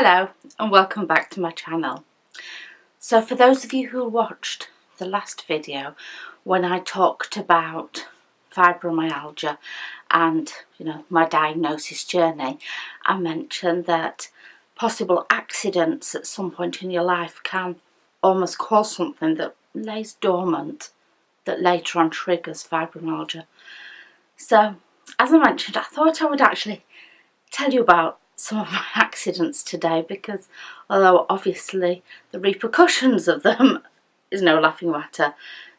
Hello and welcome back to my channel. So for those of you who watched the last video when I talked about fibromyalgia and my diagnosis journey, I mentioned that possible accidents at some point in your life can almost cause something that lays dormant that later on triggers fibromyalgia. So as I mentioned, I thought I would actually tell you about some of my accidents today, because although obviously the repercussions of them is no laughing matter,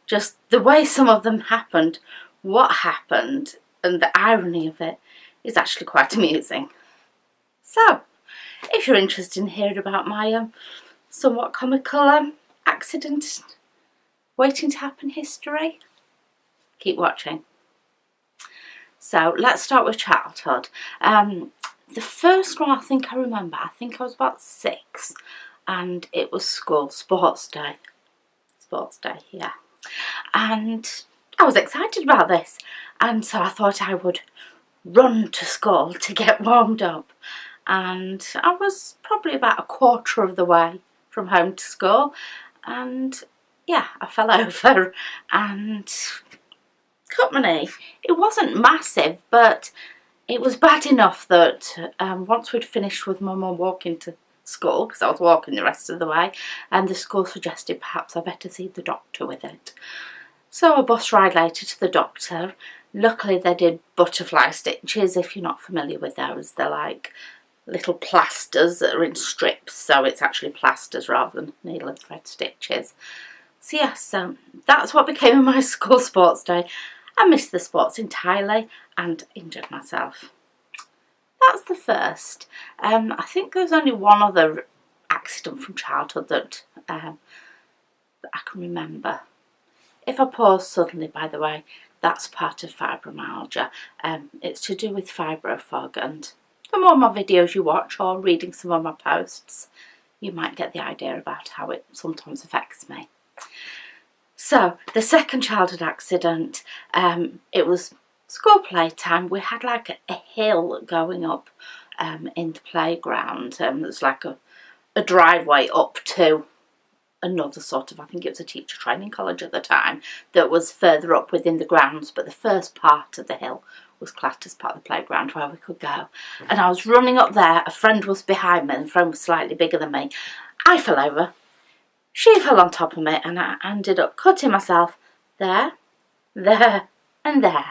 just the way some of them happened, what happened, and the irony of it is actually quite amusing. So if you're interested in hearing about my somewhat comical accident waiting to happen history, keep watching. So let's start with childhood. The first one I think I remember, I think I was about 6 and it was school sports day. Yeah. And I was excited about this, and so I thought I would run to school to get warmed up, and I was probably about a quarter of the way from home to school, and yeah, I fell over and cut my knee. It wasn't massive, but it was bad enough that once we'd finished with my mum walking to school, because I was walking the rest of the way, and the school suggested perhaps I better see the doctor with it. So a bus ride later to the doctor. Luckily they did butterfly stitches. If you're not familiar with those, they're like little plasters that are in strips, so it's actually plasters rather than needle and thread stitches. So yes, that's what became of my school sports day. I missed the sports entirely and injured myself. That's the first. I think there's only one other accident from childhood that I can remember. If I pause suddenly, by the way, that's part of fibromyalgia. It's to do with fibro fog, and the more my videos you watch or reading some of my posts, you might get the idea about how it sometimes affects me. So the second childhood accident, it was school playtime. We had like a hill going up in the playground. There's like a driveway up to another sort of, I think it was a teacher training college at the time, that was further up within the grounds, but the first part of the hill was classed as part of the playground where we could go. And I was running up there, a friend was behind me, and the friend was slightly bigger than me. I fell over. She fell on top of me, and I ended up cutting myself there, and there.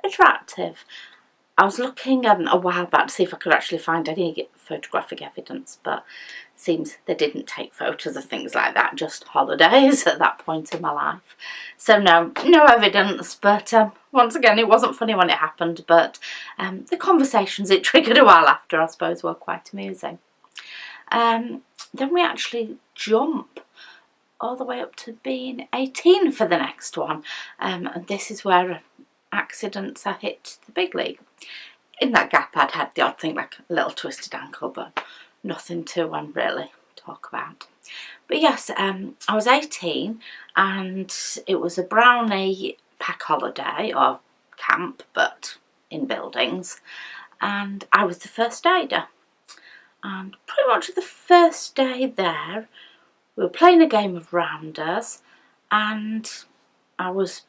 Attractive. I was looking a while back to see if I could actually find any photographic evidence, but it seems they didn't take photos of things like that, just holidays at that point in my life. So no evidence, but once again, it wasn't funny when it happened, but the conversations it triggered a while after, I suppose, were quite amusing. Then we actually jump all the way up to being 18 for the next one, and this is where accidents I hit the big league. In that gap I'd had the odd thing like a little twisted ankle, but nothing to really talk about. But yes, I was 18 and it was a brownie pack holiday or camp, but in buildings, and I was the first aider. And pretty much the first day there, we were playing a game of rounders, and I was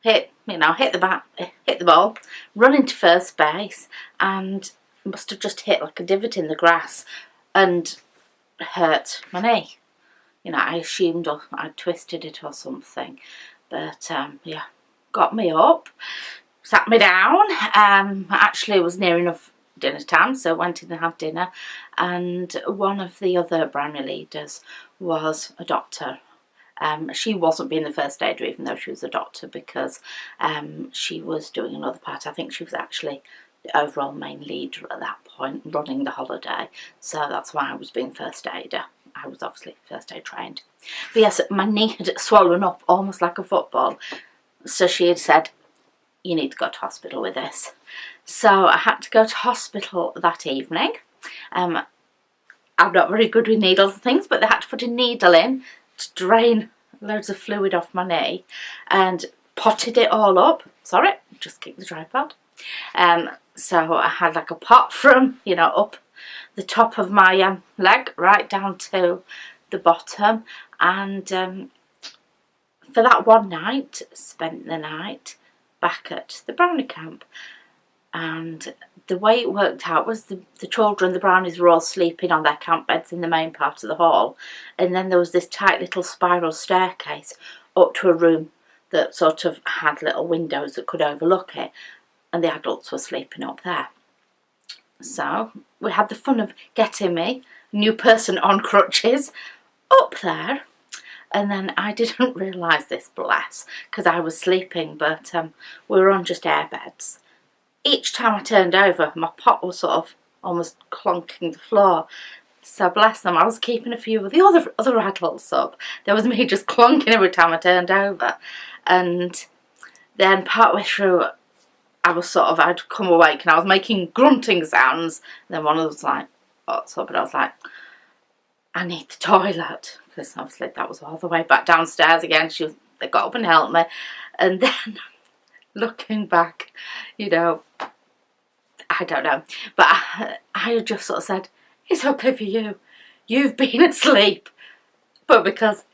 hit the ball, running to first base, and must have just hit like a divot in the grass and hurt my knee. I assumed I'd twisted it or something, but yeah, got me up, sat me down. Actually, it was near enough dinner time, so went in and had dinner, and one of the other brownie leaders was a doctor. She wasn't being the first aider, even though she was a doctor, because she was doing another part. I think she was actually the overall main leader at that point, running the holiday, so that's why I was being first aider. I was obviously first aid trained. But yes, my knee had swollen up almost like a football, so she had said, you need to go to hospital with this. So I had to go to hospital that evening. I'm not very good with needles and things, but they had to put a needle in to drain loads of fluid off my knee, and potted it all up. Sorry, just kicked the tripod. So I had like a pot from, you know, up the top of my leg right down to the bottom, and for that one night, spent the night back at the brownie camp. And the way it worked out was the children, the brownies, were all sleeping on their camp beds in the main part of the hall, and then there was this tight little spiral staircase up to a room that sort of had little windows that could overlook it, and the adults were sleeping up there. So we had the fun of getting me, new person on crutches, up there. And then I didn't realise this, bless, because I was sleeping, but we were on just air beds. Each time I turned over, my pot was sort of almost clonking the floor. So bless them, I was keeping a few of the other adults up. There was me just clonking every time I turned over. And then partway through, I'd come awake and I was making grunting sounds. And then one of them was like, what's up? And I was like, I need the toilet. Because obviously that was all the way back downstairs again. They got up and helped me. And then looking back, you know, I don't know. But I just sort of said, it's okay for you. You've been asleep. But because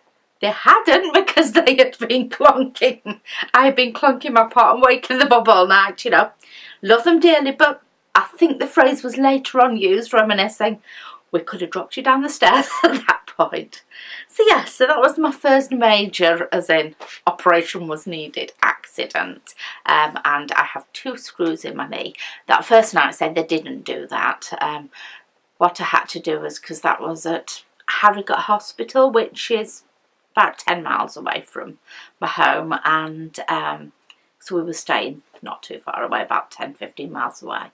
they hadn't, because they had been clonking. I had been clonking my pot and waking them up all night, you know. Love them dearly, but I think the phrase was later on used, reminiscing, we could have dropped you down the stairs at that point. So yeah, so that was my first major, as in operation was needed, accident. And I have 2 screws in my knee. That first night said they didn't do that. What I had to do was, because that was at Harrogate Hospital, which is about 10 miles away from my home, and so we were staying not too far away, about 10-15 miles away.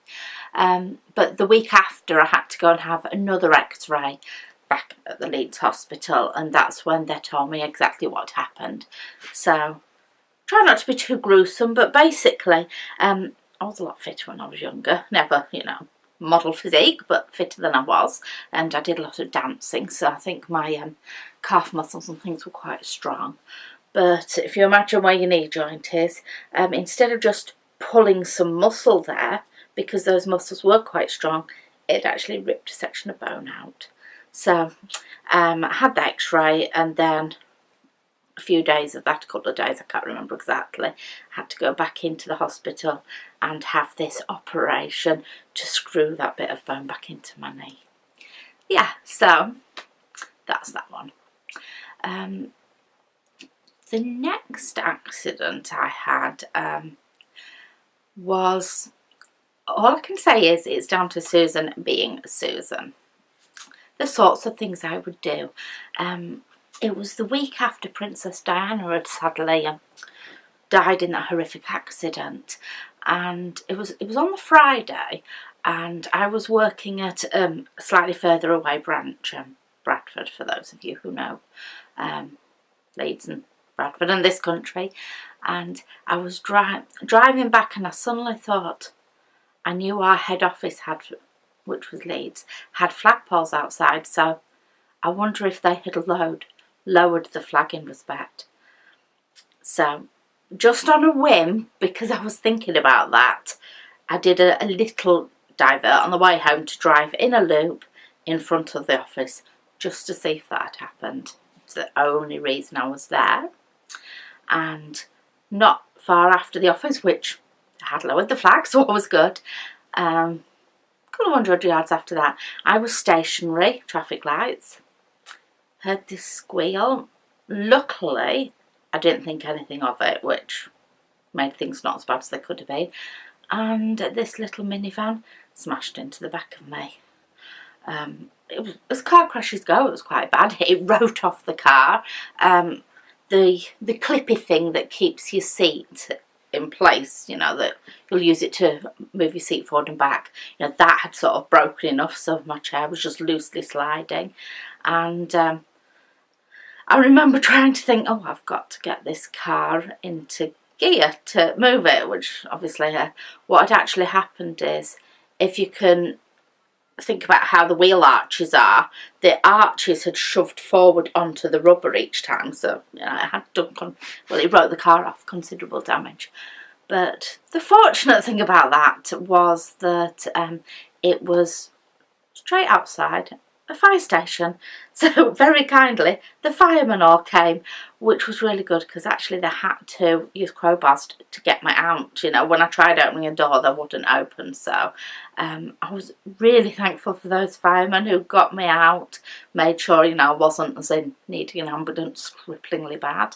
But the week after, I had to go and have another x-ray back at the Leeds Hospital, and that's when they told me exactly what happened. So try not to be too gruesome, but basically I was a lot fitter when I was younger. Never, you know, model physique, but fitter than I was, and I did a lot of dancing, so I think my calf muscles and things were quite strong. But if you imagine where your knee joint is, instead of just pulling some muscle there, because those muscles were quite strong, it actually ripped a section of bone out. So I had the x-ray, and then a few days of that, a couple of days, I can't remember exactly, I had to go back into the hospital and have this operation to screw that bit of bone back into my knee. Yeah, so that's that one. The next accident I had was, all I can say is it's down to Susan being Susan. The sorts of things I would do. It was the week after Princess Diana had sadly died in that horrific accident, and it was on the Friday, and I was working at a slightly further away branch, Bradford, for those of you who know Leeds and Bradford and this country, and I was driving back, and I suddenly thought, I knew our head office had, which was Leeds, had flagpoles outside, so I wonder if they had lowered the flag in respect. So just on a whim, because I was thinking about that, I did a little divert on the way home to drive in a loop in front of the office just to see if that had happened. It's the only reason I was there. And not far after the office, which had lowered the flag, so it was good, a couple of 100 yards after that, I was stationary, traffic lights, heard this squeal. Luckily, I didn't think anything of it, which made things not as bad as they could have been, and this little minivan smashed into the back of me. It was, as car crashes go, it was quite bad. It wrote off the car. The clippy thing that keeps your seat in place, you know, that you'll use it to move your seat forward and back, you know, that had sort of broken enough, so my chair was just loosely sliding. And I remember trying to think, oh, I've got to get this car into gear to move it, which obviously what had actually happened is, if you can think about how the wheel arches are, the arches had shoved forward onto the rubber each time, so you know, it had done, well, it wrote the car off, considerable damage. But the fortunate thing about that was that it was straight outside a fire station. So very kindly the firemen all came, which was really good, because actually they had to use crowbars to get me out. You know, when I tried opening a door they wouldn't open. So I was really thankful for those firemen who got me out, made sure, you know, I wasn't as in needing an ambulance cripplingly bad.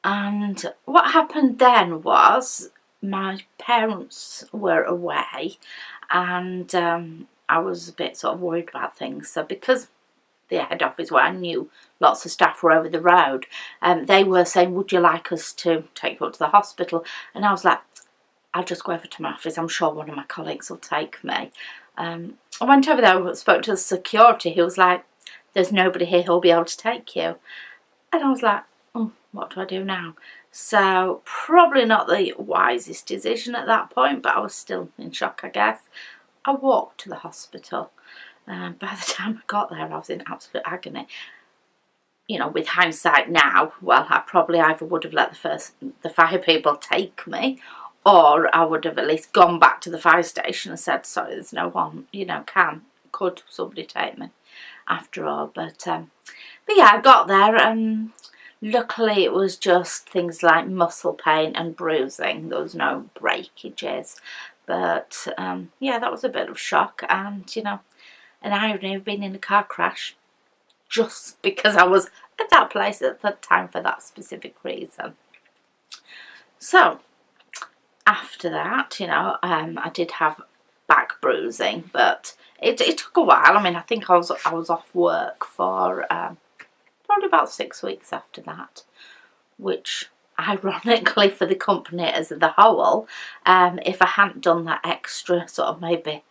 And what happened then was my parents were away, and I was a bit sort of worried about things. So because the head office, where I knew lots of staff were over the road, they were saying, would you like us to take you up to the hospital? And I was like, I'll just go over to my office, I'm sure one of my colleagues will take me. I went over there, spoke to the security, he was like, there's nobody here who'll be able to take you. And I was like, oh, what do I do now? So probably not the wisest decision at that point, but I was still in shock, I guess. I walked to the hospital. By the time I got there, I was in absolute agony. You know, with hindsight now, well, I probably either would have let the fire people take me, or I would have at least gone back to the fire station and said, sorry, there's no one, you know, could somebody take me after all. But yeah, I got there, and luckily it was just things like muscle pain and bruising. There was no breakages. But yeah, that was a bit of shock, and you know, an irony of being in a car crash just because I was at that place at that time for that specific reason. So after that, you know, I did have back bruising, but it took a while. I mean, I think I was off work for probably about 6 weeks after that, which ironically for the company as a whole, if I hadn't done that extra sort of maybe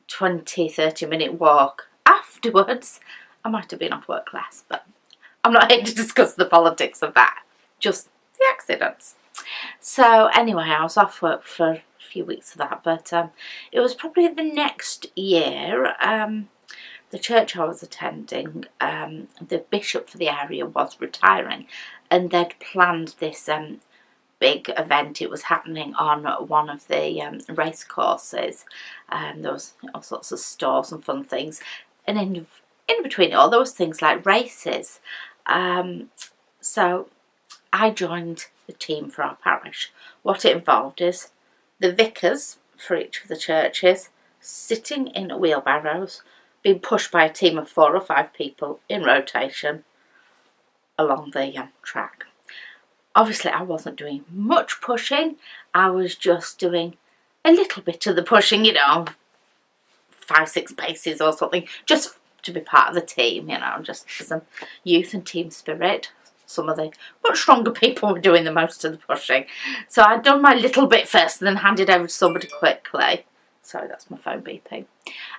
20-30 minute walk afterwards, I might have been off work less. But I'm not here to discuss the politics of that, just the accidents. So anyway, I was off work for a few weeks of that, but it was probably the next year. The church I was attending, the bishop for the area was retiring, and they'd planned this big event. It was happening on one of the race courses. There was all sorts of stores and fun things, and in between it all there was things like races. So I joined the team for our parish. What it involved is the vicars for each of the churches sitting in wheelbarrows, being pushed by a team of 4 or 5 people in rotation along the track. Obviously I wasn't doing much pushing, I was just doing a little bit of the pushing, you know, 5-6 paces or something, just to be part of the team, you know, just for some youth and team spirit. Some of the much stronger people were doing the most of the pushing. So I'd done my little bit first and then handed over to somebody quickly. Sorry, that's my phone beeping.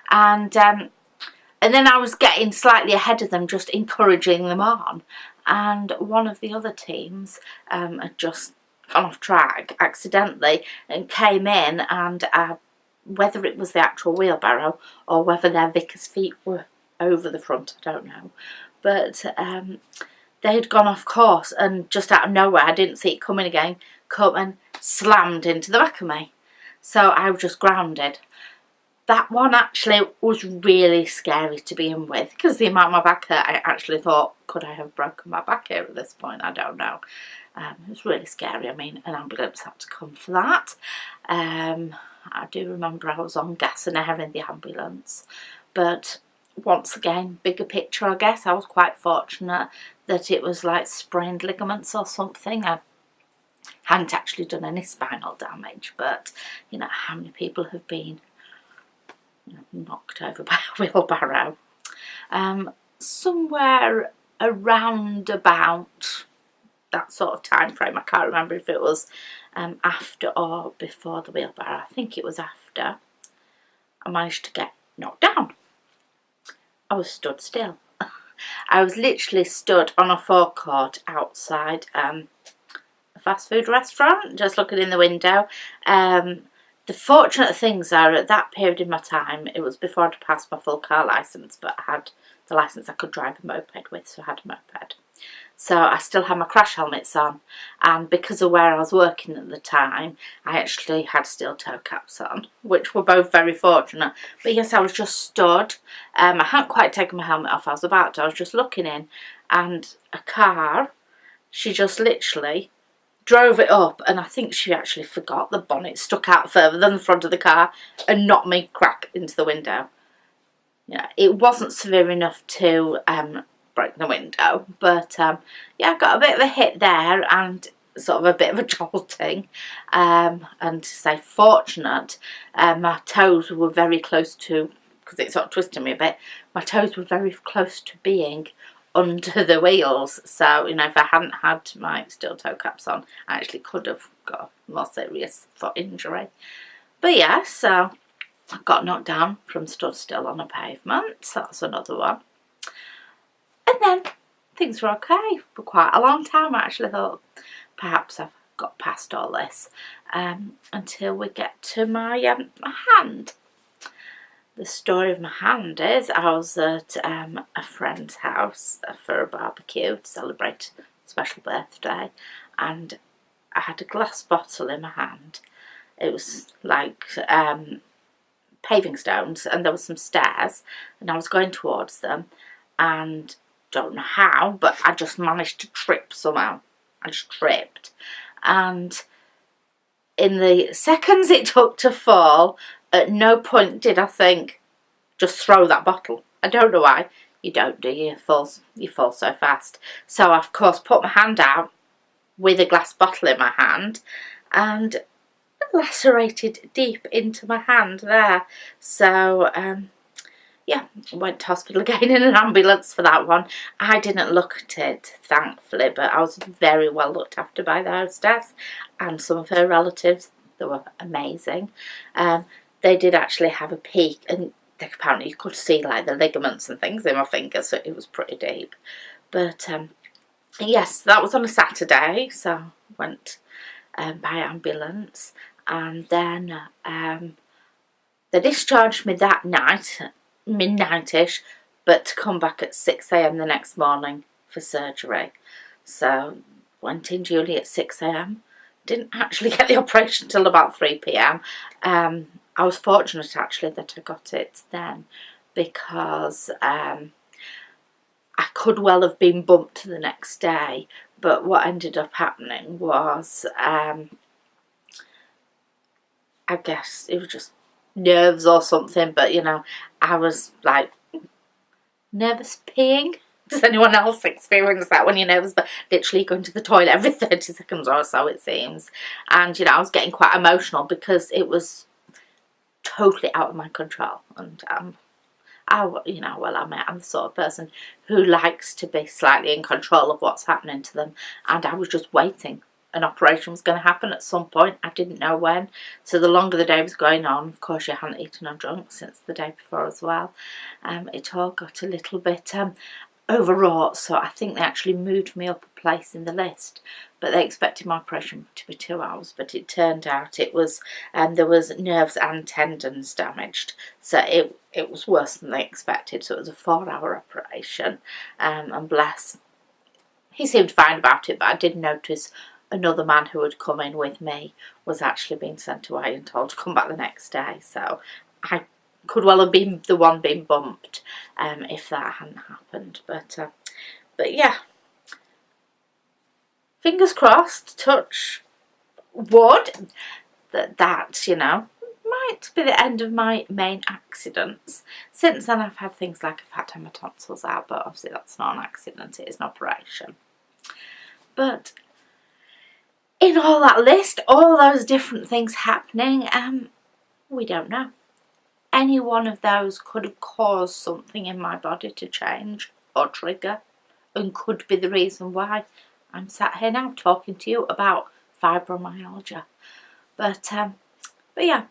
And then I was getting slightly ahead of them, just encouraging them on. And one of the other teams had just gone off track accidentally and came in, and whether it was the actual wheelbarrow or whether their vicar's feet were over the front, I don't know. But they had gone off course, and just out of nowhere, I didn't see it coming again, come and slammed into the back of me. So I was just grounded. That one actually was really scary to be in with, because the amount my back hurt, I actually thought, could I have broken my back here at this point? I don't know. It was really scary. I mean, an ambulance had to come for that. I do remember I was on gas and air in the ambulance. But once again, bigger picture, I guess, I was quite fortunate that it was like sprained ligaments or something. I hadn't actually done any spinal damage, but, you know, how many people have been knocked over by a wheelbarrow? Somewhere around about that sort of time frame, I can't remember if it was after or before the wheelbarrow. I think it was after. I managed to get knocked down. I was stood still. I was literally stood on a forecourt outside a fast food restaurant, just looking in the window. The fortunate things are, at that period in my time, it was before I'd passed my full car licence, but I had the licence I could drive a moped with, so I had a moped. So I still had my crash helmets on, and because of where I was working at the time, I actually had steel toe caps on, which were both very fortunate. But yes, I was just stood. I hadn't quite taken my helmet off. I was about to. I was just looking in, and a car, she just literally drove it up, and I think she actually forgot the bonnet stuck out further than the front of the car and knocked me crack into the window. Yeah, it wasn't severe enough to break the window, but yeah, I got a bit of a hit there and sort of a bit of a jolting, and to say fortunate, my toes were very close to, because it sort of twisted me a bit, my toes were very close to being under the wheels, so you know, if I hadn't had my steel toe caps on, I actually could have got a more serious foot injury. But yeah, so I got knocked down from stood still on a pavement, so that's another one. And then things were okay for quite a long time. I actually thought perhaps I've got past all this, until we get to my hand. The story of my hand is I was at a friend's house for a barbecue to celebrate a special birthday, and I had a glass bottle in my hand. It was like paving stones, and there were some stairs, and I was going towards them, and don't know how, but I just managed to trip somehow. I just tripped, and in the seconds it took to fall, at no point did I think, just throw that bottle. I don't know why. You don't, do you? You fall so fast. So I, of course, put my hand out with a glass bottle in my hand, and lacerated deep into my hand there. So yeah, went to hospital again in an ambulance for that one. I didn't look at it, thankfully, but I was very well looked after by the hostess and some of her relatives. They were amazing. They did actually have a peek, and apparently you could see like the ligaments and things in my fingers, so it was pretty deep. But yes, that was on a Saturday, so went by ambulance, and then they discharged me that night, midnight-ish, but to come back at 6 AM the next morning for surgery. So went in duly at 6 AM. Didn't actually get the operation till about 3 PM. I was fortunate actually that I got it then, because I could well have been bumped the next day, but what ended up happening was I guess it was just nerves or something, but you know, I was like nervous peeing. Does anyone else experience that when you're nervous, but literally going to the toilet every 30 seconds or so, it seems? And you know, I was getting quite emotional because it was totally out of my control, and you know, well, I'm the sort of person who likes to be slightly in control of what's happening to them, and I was just waiting. An operation was going to happen at some point. I didn't know when. So the longer the day was going on, of course, you hadn't eaten or drunk since the day before as well. It all got a little bit overwrought, so I think they actually moved me up a place in the list. But they expected my operation to be 2 hours, but it turned out it was there was nerves and tendons damaged, so it was worse than they expected. So it was a 4-hour operation, and bless, he seemed fine about it, but I did notice another man who had come in with me was actually being sent away and told to come back the next day. So I could well have been the one being bumped if that hadn't happened. But yeah, fingers crossed, touch wood, that you know, might be the end of my main accidents. Since then I've had things like I've had to have my tonsils out, but obviously that's not an accident, it is an operation. But in all that list, all those different things happening, we don't know. Any one of those could have caused something in my body to change or trigger, and could be the reason why I'm sat here now talking to you about fibromyalgia. But yeah,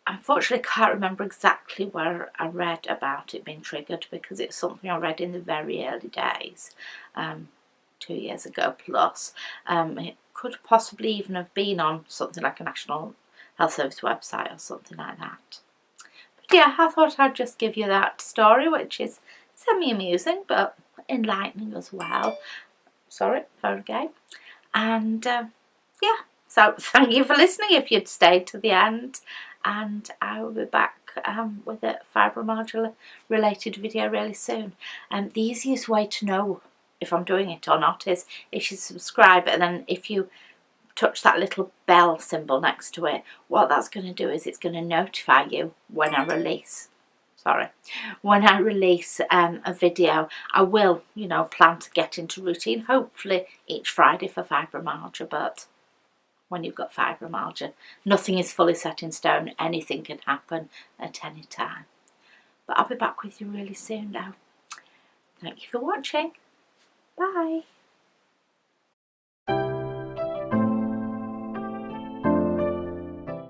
unfortunately can't remember exactly where I read about it being triggered, because it's something I read in the very early days, 2 years ago plus. It could possibly even have been on something like a National Health Service website or something like that. But yeah, I thought I'd just give you that story, which is semi-amusing but enlightening as well. Sorry, phone again. And yeah, so thank you for listening if you'd stayed to the end, and I will be back with a fibromyalgia related video really soon. And the easiest way to know if I'm doing it or not is if you subscribe, and then if you touch that little bell symbol next to it, what that's going to do is it's going to notify you when I release. When I release a video. I will, you know, plan to get into routine, hopefully each Friday for fibromyalgia, but when you've got fibromyalgia, nothing is fully set in stone. Anything can happen at any time. But I'll be back with you really soon now. Thank you for watching. Bye.